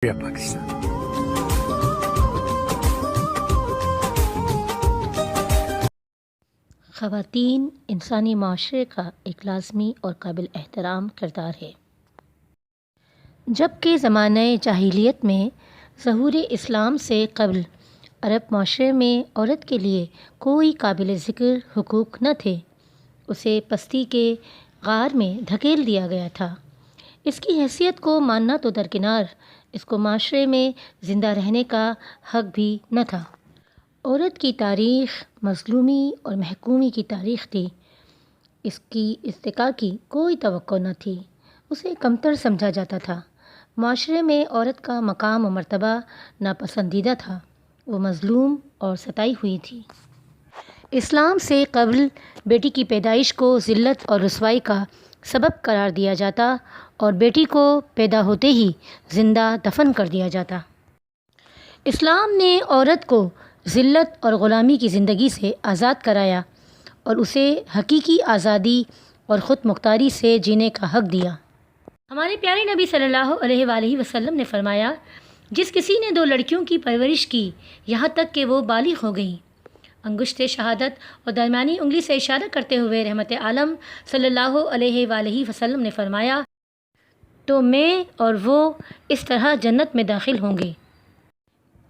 پاکستان خواتین انسانی معاشرے کا ایک لازمی اور قابل احترام کردار ہے۔ جبکہ زمانہ جاہلیت میں ظہور اسلام سے قبل عرب معاشرے میں عورت کے لیے کوئی قابل ذکر حقوق نہ تھے، اسے پستی کے غار میں دھکیل دیا گیا تھا۔ اس کی حیثیت کو ماننا تو درکنار، اس کو معاشرے میں زندہ رہنے کا حق بھی نہ تھا۔ عورت کی تاریخ مظلومی اور محکومی کی تاریخ تھی۔ اس کی ارتقاء کی کوئی توقع نہ تھی، اسے کمتر سمجھا جاتا تھا۔ معاشرے میں عورت کا مقام و مرتبہ ناپسندیدہ تھا، وہ مظلوم اور ستائی ہوئی تھی۔ اسلام سے قبل بیٹی کی پیدائش کو ذلت اور رسوائی کا سبب قرار دیا جاتا اور بیٹی کو پیدا ہوتے ہی زندہ دفن کر دیا جاتا۔ اسلام نے عورت کو ذلت اور غلامی کی زندگی سے آزاد کرایا اور اسے حقیقی آزادی اور خود مختاری سے جینے کا حق دیا۔ ہمارے پیارے نبی صلی اللہ علیہ وآلہ وسلم نے فرمایا، جس کسی نے 2 لڑکیوں کی پرورش کی یہاں تک کہ وہ بالغ ہو گئیں، انگشت شہادت اور درمیانی انگلی سے اشارہ کرتے ہوئے رحمت عالم صلی اللہ علیہ وآلہ وسلم نے فرمایا، تو میں اور وہ اس طرح جنت میں داخل ہوں گے۔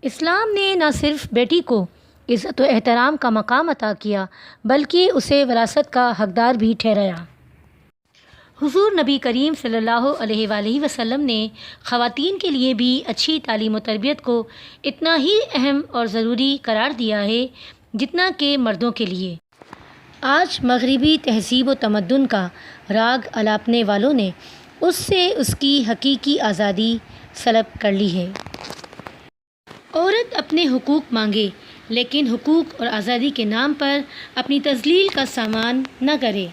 اسلام نے نہ صرف بیٹی کو عزت و احترام کا مقام عطا کیا بلکہ اسے وراثت کا حقدار بھی ٹھہرایا۔ حضور نبی کریم صلی اللہ علیہ وآلہ وسلم نے خواتین کے لیے بھی اچھی تعلیم و تربیت کو اتنا ہی اہم اور ضروری قرار دیا ہے جتنا کہ مردوں کے لیے۔ آج مغربی تہذیب و تمدن کا راگ الاپنے والوں نے اس سے اس کی حقیقی آزادی سلب کر لی ہے۔ عورت اپنے حقوق مانگے لیکن حقوق اور آزادی کے نام پر اپنی تذلیل کا سامان نہ کرے۔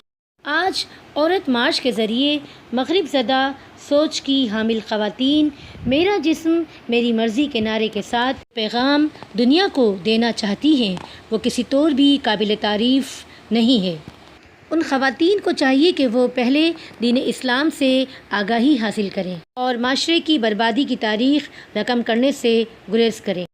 آج عورت مارچ کے ذریعے مغرب زدہ سوچ کی حامل خواتین میرا جسم میری مرضی کے نعرے کے ساتھ پیغام دنیا کو دینا چاہتی ہیں، وہ کسی طور بھی قابل تعریف نہیں ہے۔ ان خواتین کو چاہیے کہ وہ پہلے دین اسلام سے آگاہی حاصل کریں اور معاشرے کی بربادی کی تاریخ رقم کرنے سے گریز کریں۔